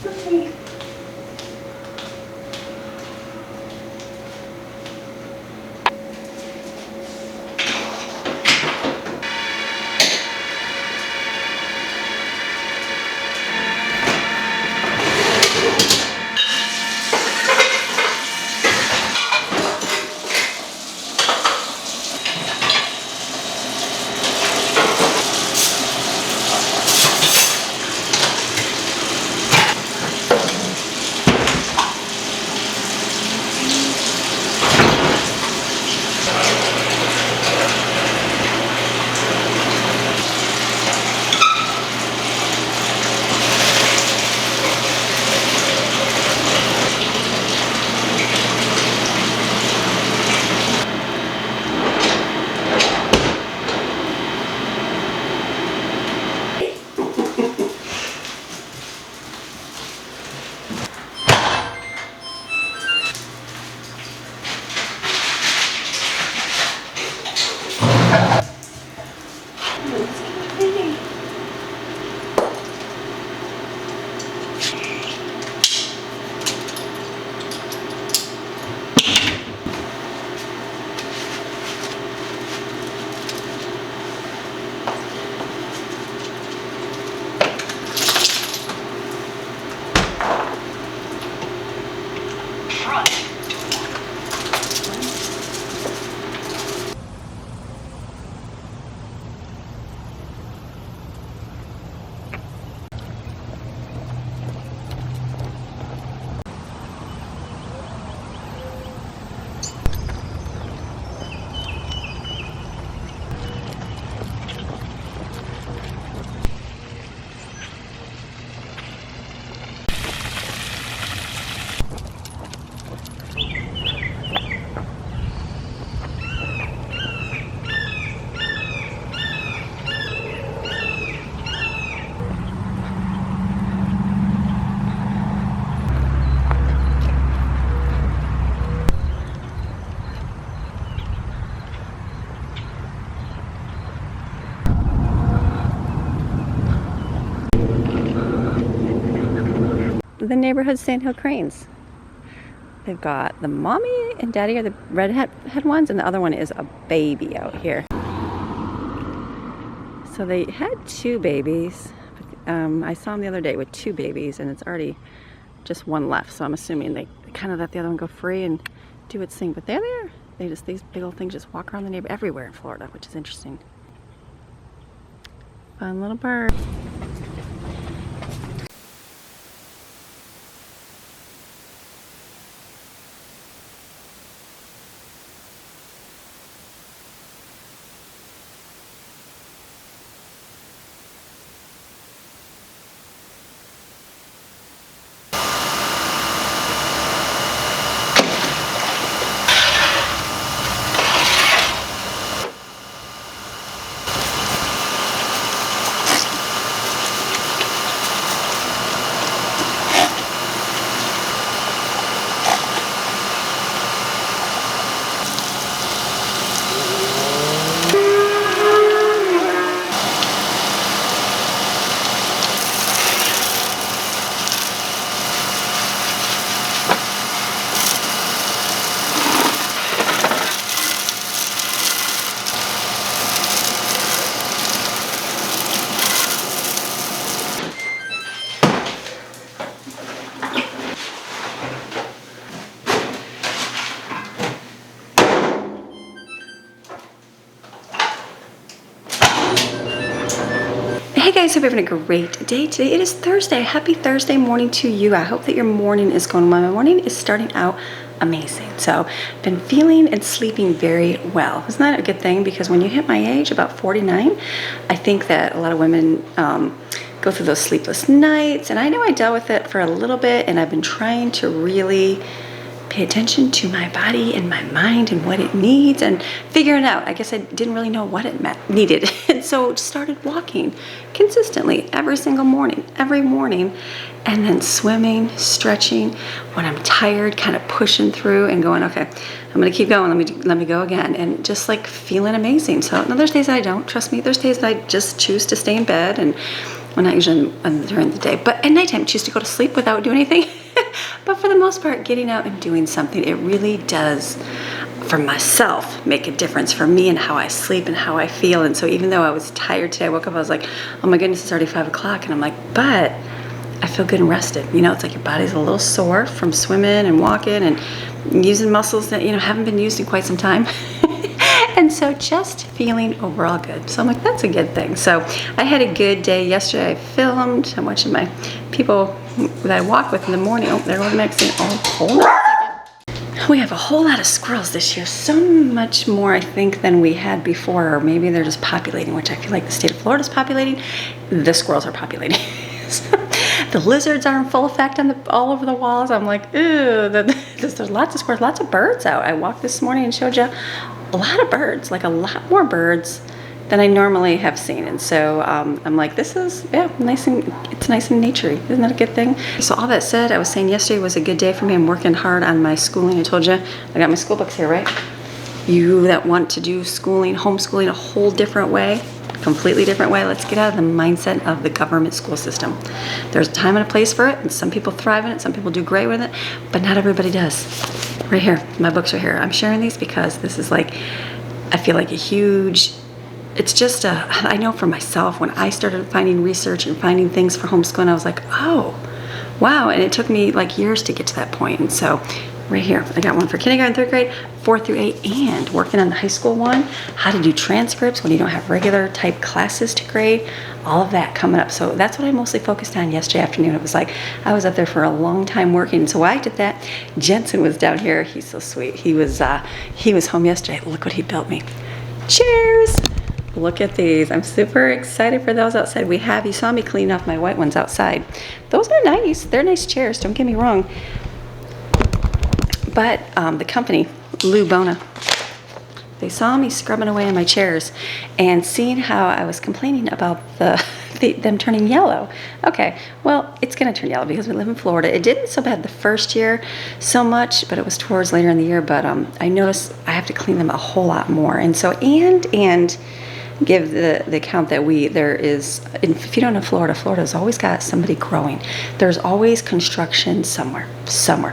Okay. The neighborhood sandhill cranes. They've got the mommy and daddy are the redhead ones, and the other one is a baby out here. So they had 2 babies. I saw them the other day with 2 babies, and it's already just 1 left. So I'm assuming they kind of let the other one go free and do its thing. But they're there. These big old things just walk around the neighborhood everywhere in Florida, which is interesting. Fun little bird. Hey guys, hope you're having a great day today. It is Thursday. Happy Thursday morning to you. I hope that your morning is going well. My morning is starting out amazing. So I've been feeling and sleeping very well. Isn't that a good thing? Because when you hit my age, about 49, I think that a lot of women go through those sleepless nights. And I know I dealt with it for a little bit, and I've been trying to really pay attention to my body and my mind and what it needs and figuring it out. I guess I didn't really know what it needed. And so started walking consistently every single morning, and then swimming, stretching. When I'm tired, kind of pushing through and going, okay, I'm gonna keep going, let me go again. And just like feeling amazing. So now there's days that I don't, trust me, there's days that I just choose to stay in bed and Well, not usually during the day, but at nighttime, I choose to go to sleep without doing anything. But for the most part, getting out and doing something, it really does, for myself, make a difference for me and how I sleep and how I feel. And so even though I was tired today, I woke up, I was like, oh my goodness, it's already 5 o'clock. And I'm like, but I feel good and rested. You know, it's like your body's a little sore from swimming and walking and using muscles that, you know, haven't been used in quite some time. And so just feeling overall good. So I'm like, that's a good thing. So I had a good day yesterday. I filmed. I'm watching my people that I walk with in the morning. Oh, there goes Maxine. Oh, hold on a second. We have a whole lot of squirrels this year. So much more, I think, than we had before. Or maybe they're just populating, which I feel like the state of Florida is populating. The squirrels are populating. The lizards are in full effect on all over the walls. I'm like, ew, there's lots of squirrels, lots of birds out. I walked this morning and showed you a lot of birds, like a lot more birds than I normally have seen. And so I'm like, this is, yeah, nice, and it's nice and naturey. Isn't that a good thing? So all that said, I was saying yesterday was a good day for me. I'm working hard on my schooling. I told you, I got my school books here, right? You that want to do schooling, homeschooling a whole different way, completely different way, let's get out of the mindset of the government school system. There's a time and a place for it, and some people thrive in it, some people do great with it, but not everybody does. Right here, my books are here. I'm sharing these because this is like, I feel like a huge, it's just I know for myself, when I started finding research and finding things for homeschooling, I was like, oh, wow. And it took me like years to get to that point. And so right here, I got one for kindergarten, 3rd grade, 4th through 8, and working on the high school one, how to do transcripts when you don't have regular type classes to grade, all of that coming up. So that's what I mostly focused on yesterday afternoon. It was like, I was up there for a long time working. So I did that. Jensen was down here. He's so sweet. He was home yesterday. Look what he built me. Cheers. Look at these. I'm super excited for those outside. You saw me clean off my white ones outside. Those are nice. They're nice chairs. Don't get me wrong. But the company, Lou Bona, they saw me scrubbing away on my chairs and seeing how I was complaining about them turning yellow. Okay, well, it's going to turn yellow because we live in Florida. It didn't so bad the first year so much, but it was towards later in the year. But I noticed I have to clean them a whole lot more. And so, and give the account that there is, if you don't know Florida's always got somebody growing. There's always construction somewhere.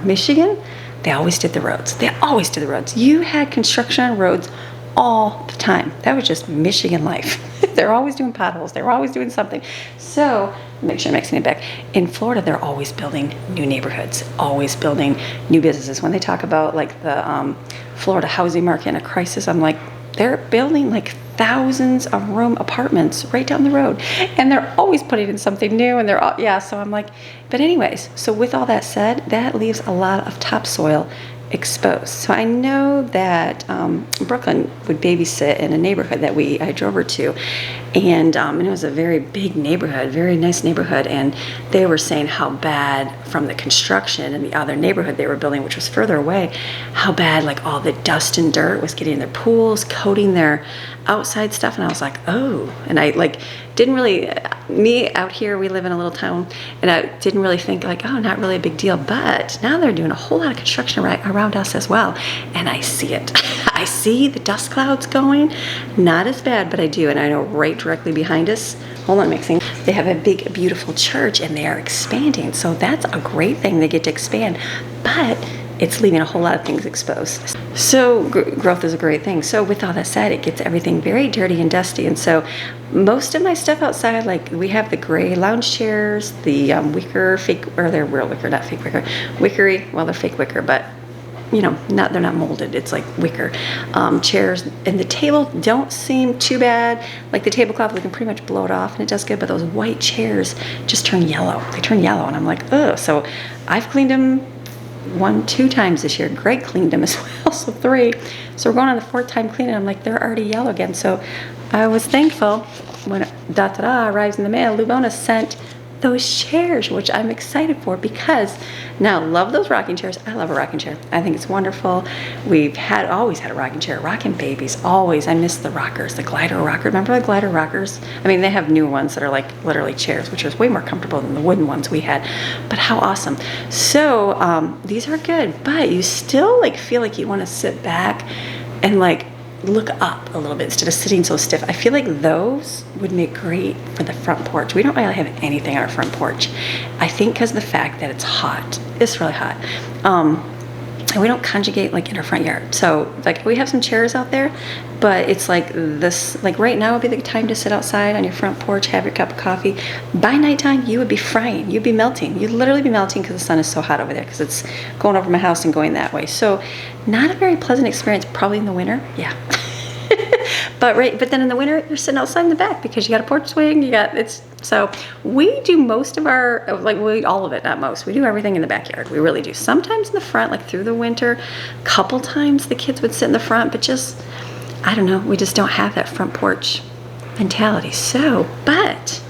Michigan, they always did the roads. You had construction on roads all the time. That was just Michigan life. They're always doing potholes. They're always doing something. So make sure I'm mixing it back. In Florida, they're always building new neighborhoods, always building new businesses. When they talk about like the Florida housing market in a crisis, I'm like, they're building like thousands of room apartments right down the road, and they're always putting in something new, and so I'm like, but anyways, so with all that said, that leaves a lot of topsoil exposed. So I know that Brooklyn would babysit in a neighborhood that I drove her to, and it was a very big neighborhood, very nice neighborhood, and they were saying how bad from the construction in the other neighborhood they were building, which was further away, how bad like all the dust and dirt was getting in their pools, coating their outside stuff. And I was like, oh, and I like didn't really, me out here, we live in a little town, and I didn't really think like, oh, not really a big deal. But now they're doing a whole lot of construction around us as well, and I see it. I see the dust clouds going, not as bad, but I do. And I know right directly behind us, hold on, mixing, they have a big beautiful church, and they are expanding. So that's a great thing, they get to expand, but it's leaving a whole lot of things exposed. So growth is a great thing. So with all that said, it gets everything very dirty and dusty. And so most of my stuff outside, like we have the gray lounge chairs, the wicker fake, or they're real wicker, not fake wicker, wickery, well, they're fake wicker, but you know, they're not molded, it's like wicker. Chairs and the table don't seem too bad. Like the tablecloth, we can pretty much blow it off and it does good, but those white chairs just turn yellow. They turn yellow, and I'm like, ugh. So I've cleaned them 2 times this year. Greg cleaned them as well, so 3. So we're going on the 4th time cleaning. I'm like, they're already yellow again. So I was thankful when arrives in the mail. Lubona sent those chairs, which I'm excited for, because now love those rocking chairs. I love a rocking chair. I think it's wonderful. We've always had a rocking chair, rocking babies, always. I miss the rockers, the glider rocker. Remember the glider rockers? I mean, they have new ones that are like literally chairs, which is way more comfortable than the wooden ones we had, but how awesome. So these are good, but you still like feel like you want to sit back and like look up a little bit instead of sitting so stiff. I feel like those would make great for the front porch. We don't really have anything on our front porch. I think because of the fact that it's hot. It's really hot. And we don't conjugate like in our front yard. So like we have some chairs out there, but it's like this, like right now would be the time to sit outside on your front porch, have your cup of coffee. By nighttime, you would be frying. You'd be melting. You'd literally be melting because the sun is so hot over there because it's going over my house and going that way. So not a very pleasant experience probably in the winter. Yeah. But then in the winter, you're sitting outside in the back because you got a porch swing, so we do most of our, all of it, not most. We do everything in the backyard. We really do. Sometimes in the front, like through the winter, couple times the kids would sit in the front, but just, I don't know, we just don't have that front porch mentality. So, but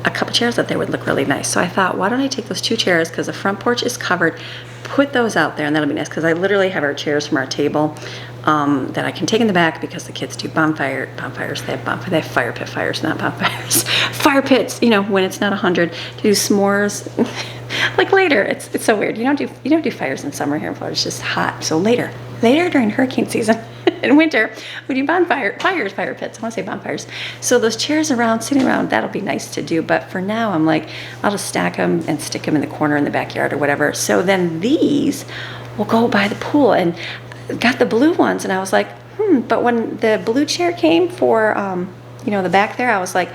a couple chairs out there would look really nice. So I thought, why don't I take those 2 chairs because the front porch is covered, put those out there, and that'll be nice because I literally have our chairs from our table that I can take in the back because the kids do bonfires. They have fire pit fires, not bonfires. Fire pits, when it's not 100, to do s'mores. Like later, it's so weird. You don't do fires in summer here in Florida. It's just hot. So later during hurricane season. In winter, we do fire pits. I want to say bonfires. So those chairs sitting around, that'll be nice to do. But for now, I'm like, I'll just stack them and stick them in the corner in the backyard or whatever. So then these will go by the pool, and got the blue ones. And I was like, But when the blue chair came for, the back there, I was like,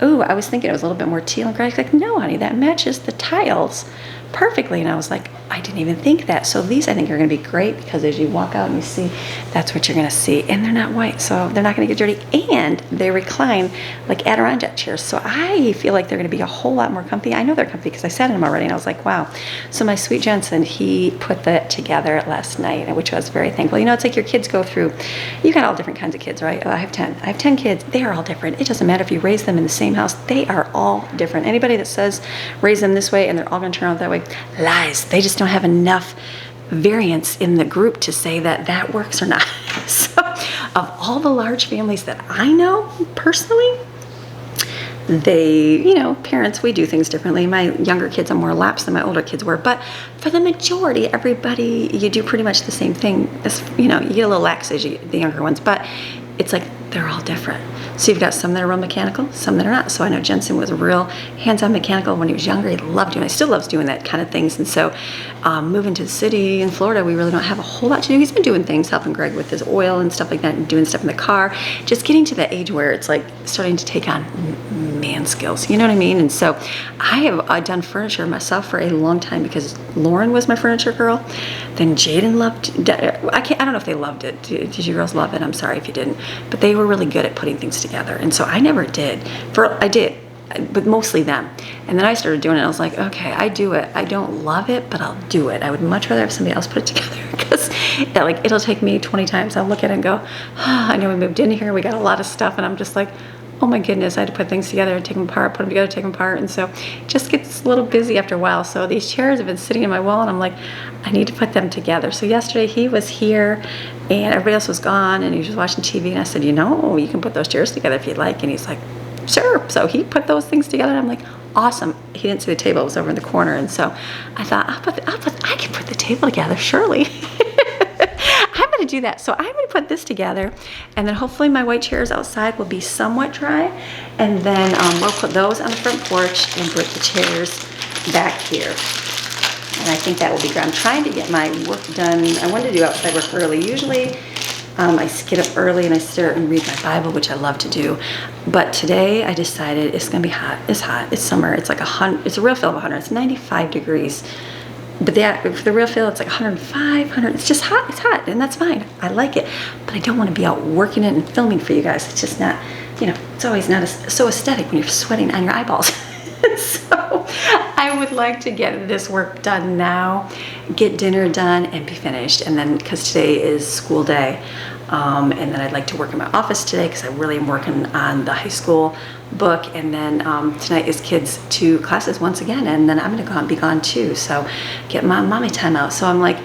ooh, I was thinking it was a little bit more teal and gray. Like, no, honey, that matches the tiles perfectly. And I was like, I didn't even think that. So these I think are going to be great because as you walk out and you see, that's what you're going to see. And they're not white, so they're not going to get dirty. And they recline like Adirondack chairs. So I feel like they're going to be a whole lot more comfy. I know they're comfy because I sat in them already and I was like, wow. So my sweet Jensen, he put that together last night, which I was very thankful. It's like your kids go through, you got all different kinds of kids, right? I have 10 kids. They are all different. It doesn't matter if you raise them in the same house. They are all different. Anybody that says raise them this way and they're all going to turn out that way, lies. They just don't have enough variance in the group to say that works or not. So of all the large families that I know personally, they, parents, we do things differently. My younger kids are more lapsed than my older kids were, but for the majority, everybody, you do pretty much the same thing. You get a little lax as the younger ones, but it's like they're all different. So you've got some that are real mechanical, some that are not. So I know Jensen was real hands-on mechanical when he was younger. He loved doing it. He still loves doing that kind of things. And so moving to the city in Florida, we really don't have a whole lot to do. He's been doing things, helping Greg with his oil and stuff like that, and doing stuff in the car. Just getting to the age where it's like starting to take on man skills. You know what I mean? And so I have done furniture myself for a long time because Lauren was my furniture girl. Then Jaden loved, I don't know if they loved it. Did you girls love it? I'm sorry if you didn't. But they were really good at putting things together. And so I never did. I did, but mostly them. And then I started doing it. I was like, okay, I do it. I don't love it, but I'll do it. I would much rather have somebody else put it together because it'll take me 20 times. I'll look at it and go, I know we moved in here. We got a lot of stuff. And I'm just like, oh my goodness, I had to put things together, take them apart, put them together, take them apart. And so it just gets a little busy after a while. So these chairs have been sitting in my wall and I'm like, I need to put them together. So yesterday he was here and everybody else was gone and he was just watching TV. And I said, you can put those chairs together if you'd like. And he's like, sure. So he put those things together and I'm like, awesome. He didn't see the table, it was over in the corner. And so I thought, I can put the table together, surely. I'm going to do that. So I'm going to put this together and then hopefully my white chairs outside will be somewhat dry. And then we'll put those on the front porch and put the chairs back here. And I think that will be good. I'm trying to get my work done. I wanted to do outside work early. Usually I get up early and I sit and read my Bible, which I love to do. But today I decided it's going to be hot. It's hot. It's summer. It's like it's a real feel of 100. It's 95 degrees. But for the real feel, it's like 105, 100. It's just hot. It's hot, and that's fine. I like it. But I don't want to be out working it and filming for you guys. It's just not, it's always not so aesthetic when you're sweating on your eyeballs. So I would like to get this work done now, get dinner done, and be finished. And then, because today is school day, and then I'd like to work in my office today because I really am working on the high school book. And then tonight is kids' 2 classes once again, and then I'm gonna be gone too. So get my mommy time out. So I'm like,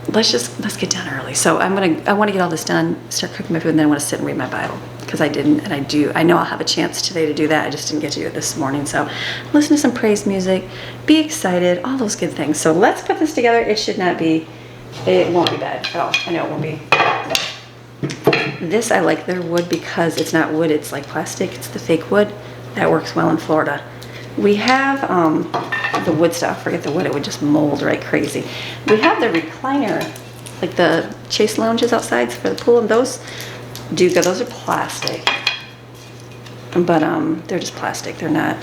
let's get done early. So I want to get all this done, start cooking my food, and then I want to sit and read my Bible because I didn't, and I know I'll have a chance today to do that. I just didn't get to do it this morning. So listen to some praise music, be excited, all those good things. So let's put this together. It won't be bad. Oh, I know it won't be. This, I like their wood because it's not wood, it's like plastic. It's the fake wood. That works well in Florida. We have the wood stuff. Forget the wood, it would just mold right crazy. We have the recliner, like the chase lounges outside for the pool, and those do good. Those are plastic. But they're just plastic. They're not,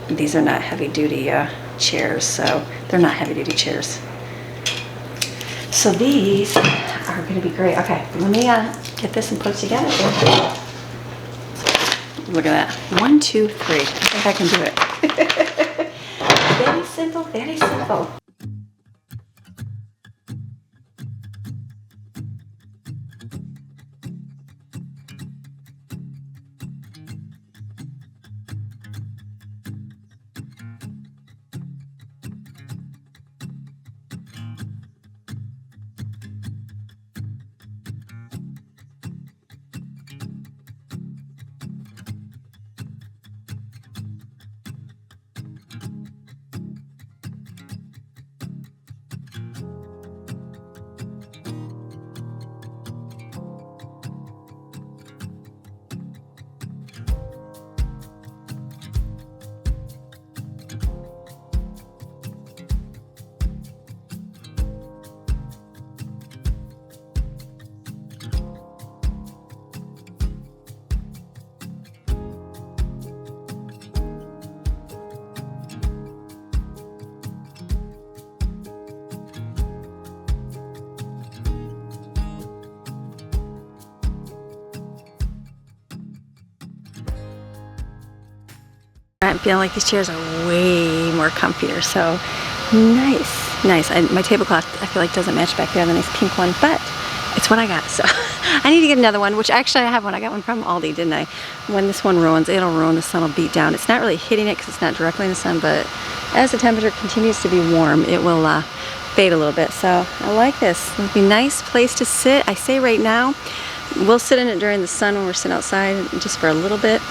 these are not heavy duty chairs, so they're not heavy duty chairs. So these are going to be great. Okay, let me get this and put it together here. Look at that. 1, 2, 3. I think I can do it. Very simple, very simple. I'm feeling like these chairs are way more comfier, so nice. My tablecloth, I feel like, doesn't match back there, the nice pink one, but it's what I got, so I need to get another one, which actually I have one. I got one from Aldi, didn't I? When this one ruins, it'll ruin, the sun will beat down. It's not really hitting it because it's not directly in the sun, but as the temperature continues to be warm, it will fade a little bit, so I like this. It'll be a nice place to sit. I say right now, we'll sit in it during the sun when we're sitting outside just for a little bit,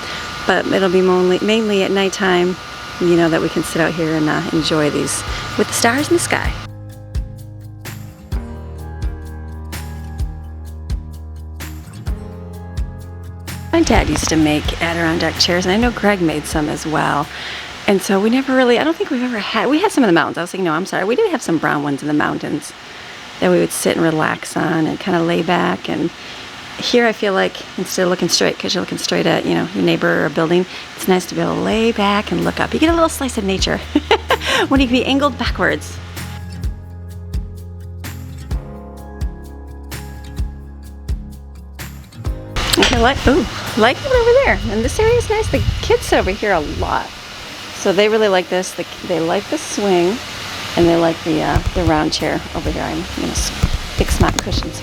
but it'll be mainly at nighttime, you know, that we can sit out here and enjoy these with the stars in the sky. My dad used to make Adirondack chairs, and I know Greg made some as well. And so we never really, I don't think we've ever had, we had some in the mountains. I was thinking, no, I'm sorry, we did have some brown ones in the mountains that we would sit and relax on and kind of lay back. And here I feel like instead of looking straight, because you're looking straight at, you know, your neighbor or a building, it's nice to be able to lay back and look up. You get a little slice of nature when you can be angled backwards. Okay, like it over there. And this area is nice. The kids sit over here a lot, so they really like this. They like the swing, and they like the round chair over here. I'm gonna fix my cushions.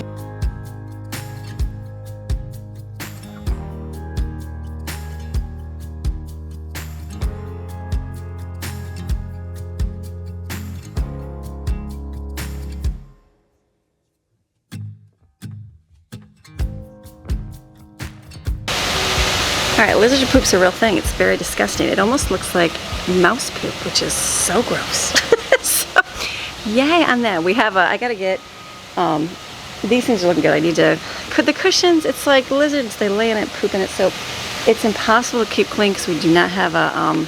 Alright, lizard poop's a real thing. It's very disgusting. It almost looks like mouse poop, which is so gross. So, yay on that. We have I gotta get, these things are looking good. I need to put the cushions, it's like lizards, they lay in it, poop in it, so it's impossible to keep clean because we do not have a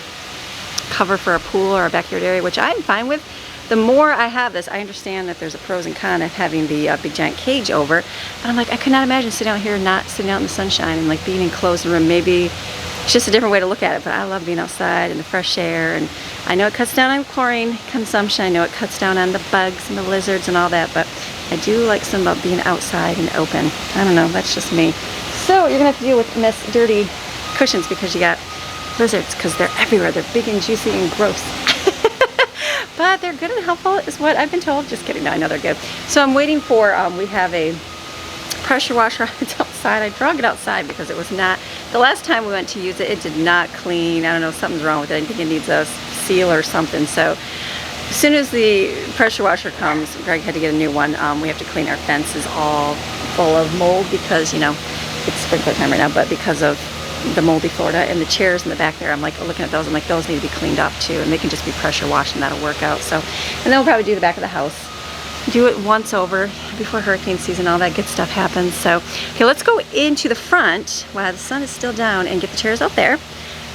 cover for a pool or a backyard area, which I'm fine with. The more I have this, I understand that there's a pros and cons of having the big giant cage over, but I'm like, I could not imagine sitting out here, not sitting out in the sunshine and like being enclosed in a room. Maybe it's just a different way to look at it, but I love being outside and the fresh air, and I know it cuts down on chlorine consumption, I know it cuts down on the bugs and the lizards and all that, but I do like something about being outside and open. I don't know, that's just me. So you're gonna have to deal with mess, dirty cushions because you got lizards, because they're everywhere. They're big and juicy and gross. But they're good and helpful is what I've been told. Just kidding, no, I know they're good. So I'm waiting for, we have a pressure washer outside. I drug it outside because it was not, the last time we went to use it, it did not clean. I don't know, something's wrong with it. I think it needs a seal or something. So as soon as the pressure washer comes, Greg had to get a new one. We have to clean our fences all full of mold because, you know, it's sprinkler time right now, but because of the moldy Florida, and the chairs in the back there, I'm like looking at those, I'm like, those need to be cleaned up too, and they can just be pressure washed and that'll work out. So, and then we'll probably do the back of the house. do it once over before hurricane season, all that good stuff happens. So, okay, let's go into the front while the sun is still down and get the chairs out there.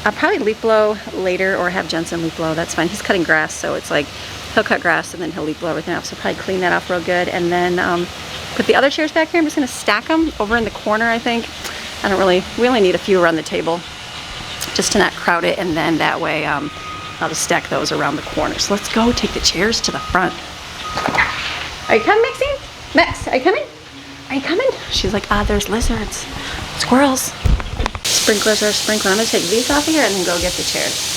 I'll probably leaf blow later or have Jensen leaf blow, that's fine. He's cutting grass, so it's like he'll cut grass and then he'll leaf blow everything off. So probably clean that off real good, and then put the other chairs back here. I'm just gonna stack them over in the corner, I think. We only need a few around the table just to not crowd it, and then that way I'll just stack those around the corner. So let's go take the chairs to the front. Are you coming, Maxine? Max, are you coming? Are you coming? She's like, there's lizards, squirrels. Sprinklers are sprinkling. I'm gonna take these off of here and then go get the chairs.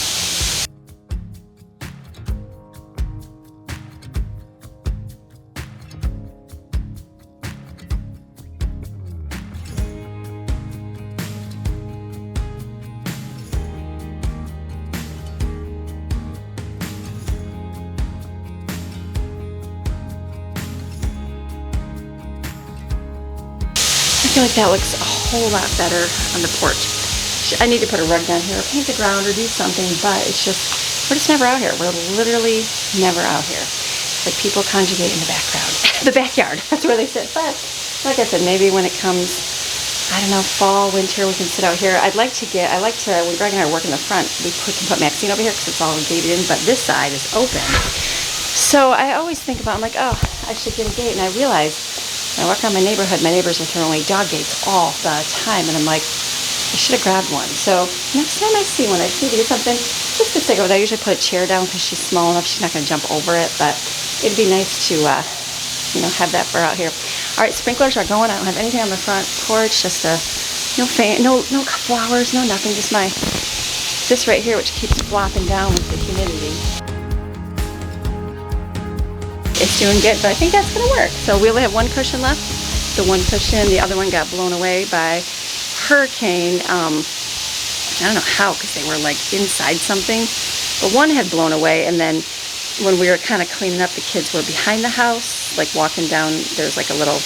I feel like that looks a whole lot better on the porch. I need to put a rug down here, or paint the ground, or do something, but it's just, we're just never out here. We're literally never out here. It's like people conjugate in the background. The backyard, that's where they sit. But, like I said, maybe when it comes, I don't know, fall, winter, we can sit out here. I like to, when Greg and I work in the front, we can put Maxine over here because it's all gated in, but this side is open. So I always think about, I'm like, oh, I should get a gate, and I realize, when I walk around my neighborhood, my neighbors are throwing away dog gates all the time, and I'm like, I should have grabbed one. So next time I see one, I just need to get something just to stick over there. I usually put a chair down because she's small enough, she's not going to jump over it, but it'd be nice to, have that for out here. All right, sprinklers are going. I don't have anything on the front porch, just no fan, no flowers, no nothing, just this right here, which keeps flopping down with the humidity. It's doing good, but I think that's gonna work. So we only have one cushion left. The one cushion, the other one got blown away by hurricane. I don't know how, because they were like inside something, but one had blown away, and then when we were kind of cleaning up, the kids were behind the house, like walking down, there's like a little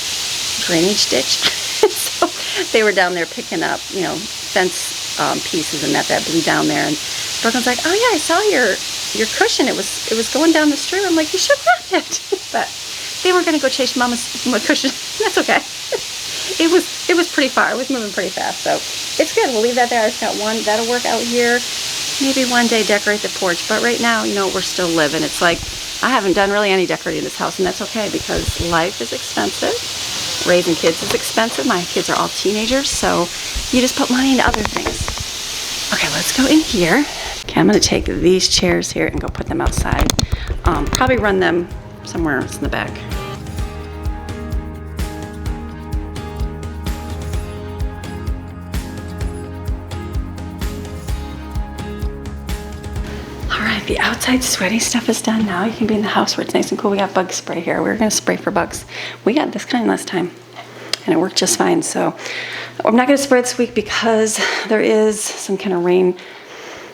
drainage ditch. So they were down there picking up, fence pieces and that blew down there, and Brooklyn's like, oh yeah, I saw your cushion, it was going down the street. I'm like, you should grab it. But they were gonna go chase Mama's cushion. That's okay. It was pretty far. It was moving pretty fast, so it's good. We'll leave that there. I just got one that'll work out here. Maybe one day decorate the porch, but right now, we're still living. It's like I haven't done really any decorating in this house, and that's okay because life is expensive. Raising kids is expensive. My kids are all teenagers, so you just put money into other things. Okay, let's go in here. Okay, I'm gonna take these chairs here and go put them outside. Probably run them somewhere else in the back. All right, the outside sweaty stuff is done. Now you can be in the house where it's nice and cool. We got bug spray here. We were gonna spray for bugs. We got this kind last time, and it worked just fine. So I'm not gonna spray this week because there is some kind of rain.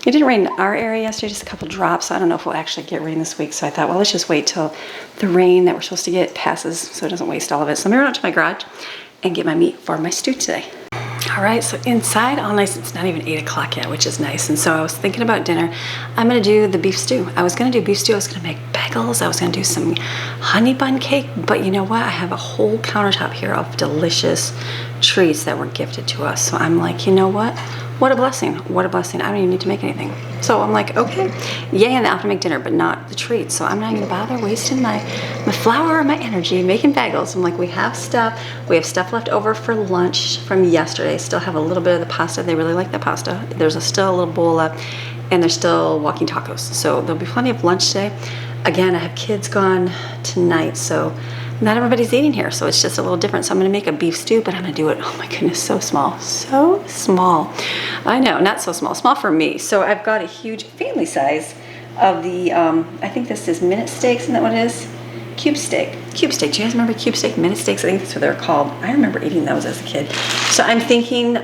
It didn't rain in our area yesterday, just a couple drops. So I don't know if we'll actually get rain this week. So I thought, well, let's just wait till the rain that we're supposed to get passes so it doesn't waste all of it. So I'm gonna run out to my garage and get my meat for my stew today. All right, so inside, all nice. It's not even 8 o'clock yet, which is nice. And so I was thinking about dinner. I'm gonna do the beef stew. I was gonna do beef stew. I was gonna make bagels. I was gonna do some honey bun cake. But you know what? I have a whole countertop here of delicious treats that were gifted to us. So I'm like, you know what? What a blessing. What a blessing. I don't even need to make anything. So I'm like, okay, yay, and I'll have to make dinner, but not the treats. So I'm not even gonna bother wasting my flour or my energy making bagels. I'm like, we have stuff left over for lunch from yesterday. Still have a little bit of the pasta. They really like the pasta. There's still a little bowl left, and there's still walking tacos. So there'll be plenty of lunch today. Again, I have kids gone tonight, so not everybody's eating here, so it's just a little different. So I'm gonna make a beef stew, but I'm gonna do it, oh my goodness, so small, so small. I know, not so small, small for me. So I've got a huge family size of the, I think this is minute steaks, isn't that what it is? Cube steak. Cube steak, do you guys remember cube steak, minute steaks? I think that's what they're called. I remember eating those as a kid. So I'm thinking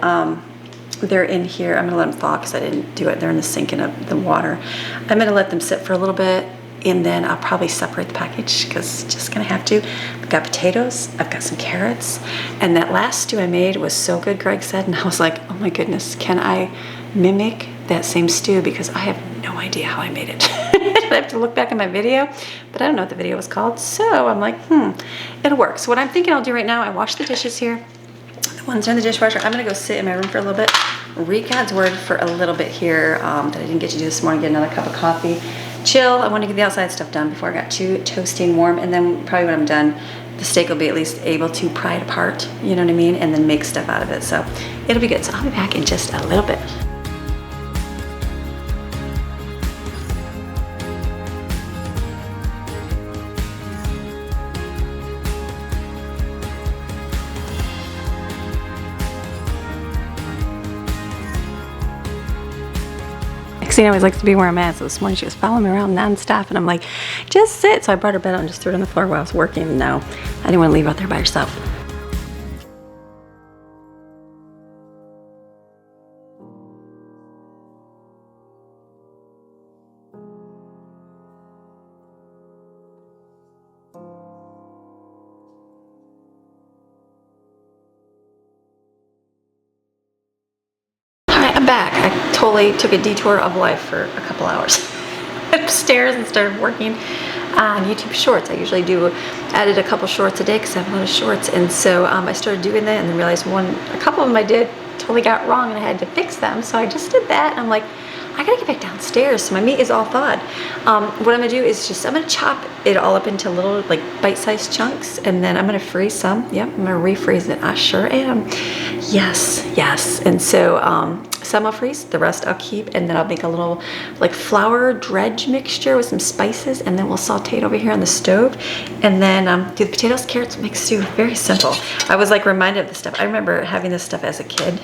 they're in here. I'm gonna let them thaw because I didn't do it. They're in the sink in the water. I'm gonna let them sit for a little bit, and then I'll probably separate the package because just gonna have to. I've got potatoes, I've got some carrots, and that last stew I made was so good, Greg said, and I was like, oh my goodness, can I mimic that same stew? Because I have no idea how I made it. I have to look back at my video, but I don't know what the video was called. So I'm like, it'll work. So what I'm thinking I'll do right now, I wash the dishes here. The ones are in the dishwasher. I'm gonna go sit in my room for a little bit, read God's word for a little bit here that I didn't get to do this morning, get another cup of coffee, chill. I want to get the outside stuff done before I got too toasty and warm. And then probably when I'm done, the steak will be at least able to pry it apart, you know what I mean? And then make stuff out of it. So it'll be good. So I'll be back in just a little bit. Christine always likes to be where I'm at, so this morning she was following me around nonstop, and I'm like, just sit. So I brought her bed out and just threw it on the floor while I was working. No, I didn't want to leave her out there by herself. I'm back. I totally took a detour of life for a couple hours upstairs and started working on YouTube Shorts. I usually added a couple shorts a day because I have a lot of shorts, and so I started doing that and then realized a couple of them I did totally got wrong and I had to fix them. So I just did that, and I'm like, I gotta get back downstairs. So my meat is all thawed. What I'm gonna do is I'm gonna chop it all up into little like bite-sized chunks, and then I'm gonna freeze some. Yep, I'm gonna refreeze it. I sure am. Yes. And so some I'll freeze, the rest I'll keep, and then I'll make a little like flour dredge mixture with some spices, and then we'll saute it over here on the stove, and then do the potatoes, carrots, mixed stew. Very simple. I was like reminded of this stuff. I remember having this stuff as a kid.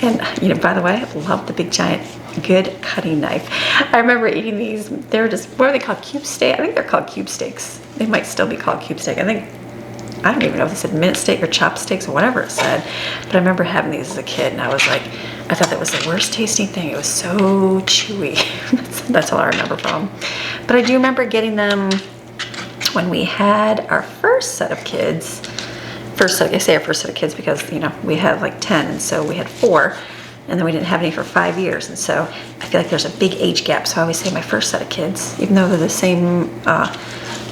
And you know, by the way, I love the big giant good cutting knife. I remember eating these. They're just, what are they called? Cube steak? I think they're called cube steaks. They might still be called cube steak. I don't even know if they said minute steak or chopsticks or whatever it said, but I remember having these as a kid, and I was like, I thought that was the worst tasting thing. It was so chewy. That's all I remember from. But I do remember getting them when we had our first set of kids. I say our first set of kids because, you know, we had like 10, and so we had 4, and then we didn't have any for 5 years, and so I feel like there's a big age gap. So I always say my first set of kids, even though they're the same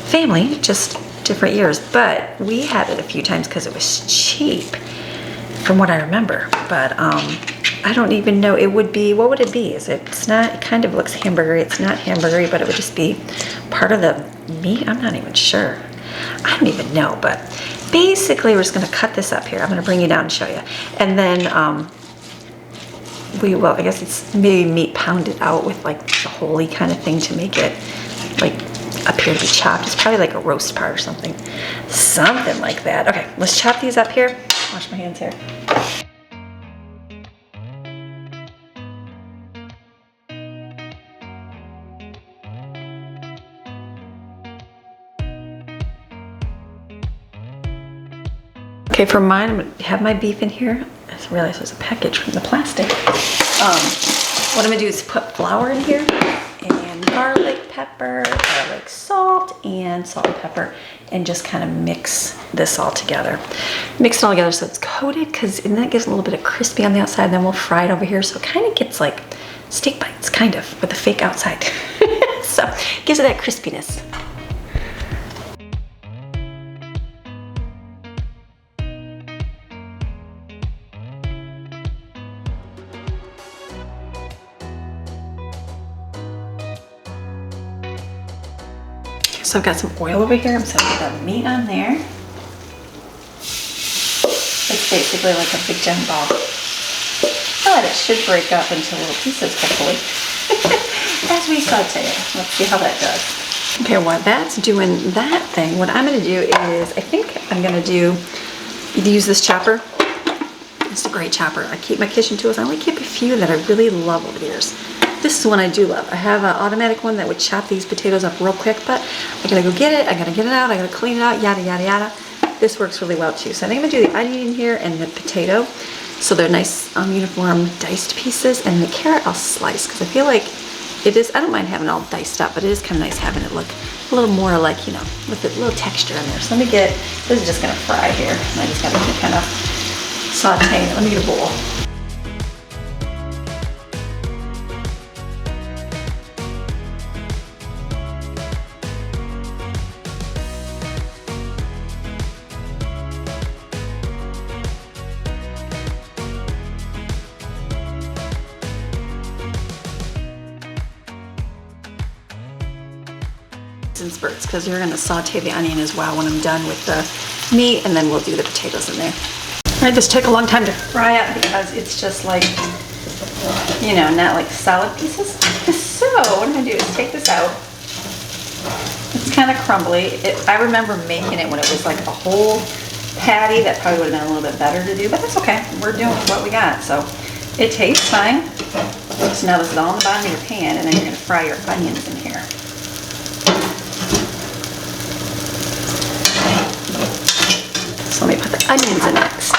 family, just different years. But we had it a few times because it was cheap, from what I remember. But I don't even know. It would be, what would it be? It's not, it kind of looks hamburgery. It's not hamburgery, but it would just be part of the meat. I'm not even sure. I don't even know, but basically we're just gonna cut this up here. I'm gonna bring you down and show you. And then I guess it's maybe meat pounded out with like the holy kind of thing to make it like appear to be chopped. It's probably like a roast part or something. Something like that. Okay, let's chop these up here. Wash my hands here. Okay, for mine, I'm gonna have my beef in here. I just realized there's a package from the plastic. What I'm gonna do is put flour in here, and garlic, pepper, garlic, salt, and salt and pepper, and just kind of mix this all together. Mix it all together so it's coated, and that gives a little bit of crispy on the outside, and then we'll fry it over here so it kind of gets like steak bites, kind of, with a fake outside. So, gives it that crispiness. So I've got some oil over here. I'm just gonna get the meat on there. It's basically like a big giant ball. But it should break up into little pieces, hopefully. As we saute it. Let's see how that does. Okay, while that's doing that thing, what I'm gonna do is, I think I'm gonna use this chopper. It's a great chopper. I keep my kitchen tools. I only keep a few that I really love over the years. This is one I do love. I have an automatic one that would chop these potatoes up real quick, but I gotta go get it, I gotta get it out, I gotta clean it out, yada, yada, yada. This works really well too. So I think I'm gonna do the onion in here and the potato. So they're nice uniform diced pieces, and the carrot I'll slice, because I feel like it is, I don't mind having it all diced up, but it is kind of nice having it look a little more like, you know, with a little texture in there. So let me get, this is just gonna fry here. And I just gotta kind of saute it. Let me get a bowl. in spurts because you're gonna saute the onion as well when I'm done with the meat, and then we'll do the potatoes in there. All right, this took a long time to fry up because it's just like, you know, not like solid pieces. So what I'm gonna do is take this out. It's kind of crumbly. I remember making it when it was like a whole patty. That probably would have been a little bit better to do, but that's okay. We're doing what we got, so it tastes fine. So now this is all in the bottom of your pan, and then you're gonna fry your onions in here. So let me put the onions in next.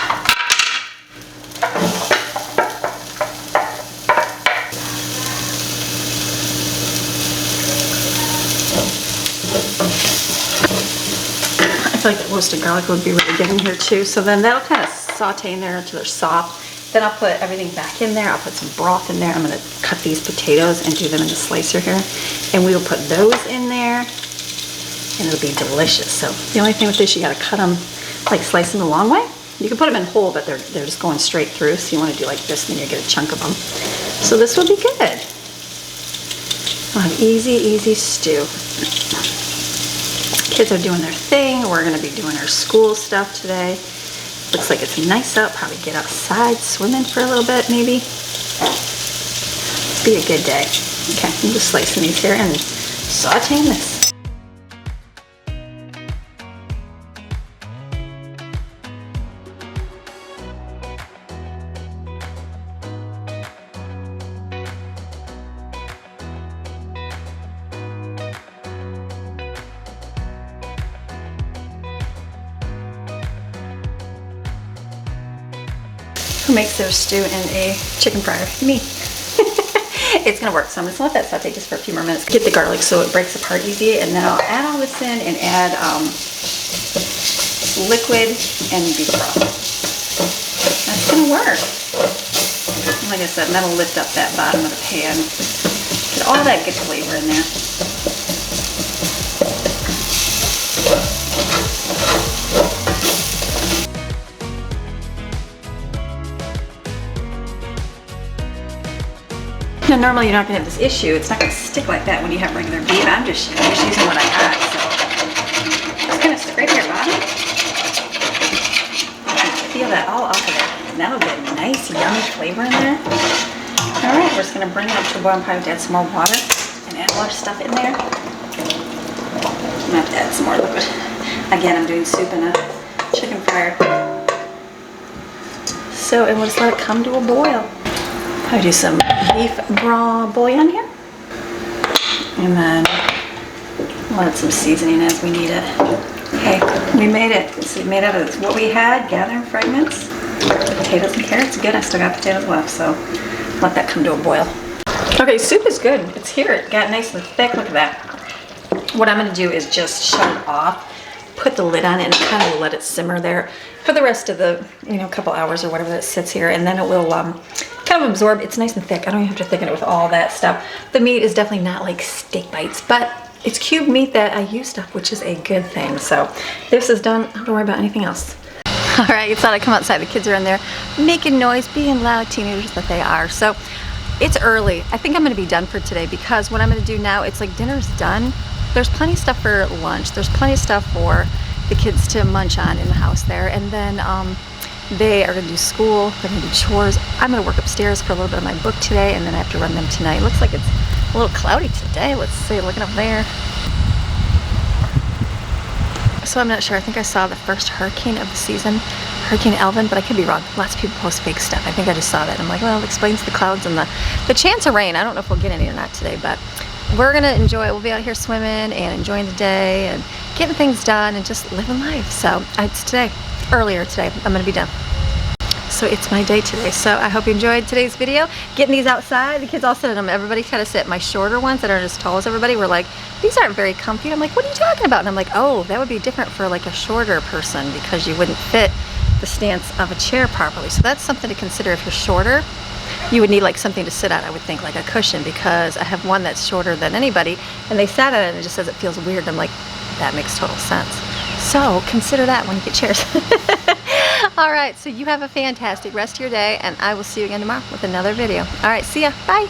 I feel like that roasted garlic would be really good in here too. So then that'll kind of saute in there until they're soft. Then I'll put everything back in there. I'll put some broth in there. I'm gonna cut these potatoes and do them in the slicer here. And we will put those in there and it'll be delicious. So the only thing with this, you gotta cut them, like slice them the long way. You can put them in whole, but they're just going straight through. So you wanna do like this, and then you get a chunk of them. So this will be good. We'll have easy, easy stew. Kids are doing their thing. We're gonna be doing our school stuff today. Looks like it's nice out. Probably get outside, swimming for a little bit maybe. Be a good day. Okay, I'm just slicing these here and sauteing this. Who makes their stew in a chicken fryer? Me. It's gonna work, so I'm just gonna let that saute just for a few more minutes. Get the garlic so it breaks apart easy, and then I'll add all this in and add liquid and beef broth. That's gonna work. And like I said, that'll lift up that bottom of the pan. Get all that good flavor in there. Now, normally you're not going to have this issue. It's not going to stick like that when you have regular beef. I'm just using what I got. So just going to scrape your bottom. Feel that all off of there. And that'll get a nice, yummy flavor in there. All right, we're just going to bring it up to a boil and probably add some more water and add more stuff in there. I'm going to have to add some more liquid. Again, I'm doing soup in a chicken fryer. So, and we'll just let it come to a boil. I'll do some beef broth bouillon here, and then we'll add some seasoning as we need it. Okay, we made it. So we made out of what we had, gathering fragments, potatoes and carrots. Good, I still got potatoes left, so let that come to a boil. Okay, soup is good. It's here. It got nice and thick. Look at that. What I'm going to do is just shut it off, put the lid on it, and kind of let it simmer there for the rest of the, couple hours or whatever that sits here, and then it will kind of absorb. It's nice and thick. I don't even have to thicken it with all that stuff. The meat is definitely not like steak bites, but it's cubed meat that I used up, which is a good thing. So this is done. I don't have to worry about anything else. All right, it's time to come outside. The kids are in there making noise, being loud teenagers that they are. So it's early. I think I'm going to be done for today because what I'm going to do now, it's like dinner's done. There's plenty of stuff for lunch. There's plenty of stuff for the kids to munch on in the house there. And then they are going to do school. They're going to do chores. I'm going to work upstairs for a little bit of my book today, and then I have to run them tonight. Looks like it's a little cloudy today. Let's see, looking up there. So I'm not sure. I think I saw the first hurricane of the season, Hurricane Alvin, but I could be wrong. Lots of people post fake stuff. I think I just saw that. I'm like, well, it explains the clouds and the chance of rain. I don't know if we'll get any or not today, but we're going to enjoy it. We'll be out here swimming and enjoying the day and getting things done and just living life. So it's today. Earlier today, I'm going to be done. So it's my day today. So I hope you enjoyed today's video. Getting these outside, the kids all sit in them. Everybody kind of sit. My shorter ones that aren't as tall as everybody were like, these aren't very comfy. And I'm like, what are you talking about? And I'm like, oh, that would be different for like a shorter person because you wouldn't fit the stance of a chair properly. So that's something to consider. If you're shorter, you would need like something to sit on, I would think, like a cushion, because I have one that's shorter than anybody and they sat on it and it just says it feels weird. I'm like, that makes total sense. So consider that when you get chairs. All right, so you have a fantastic rest of your day, and I will see you again tomorrow with another video. All right, see ya. Bye.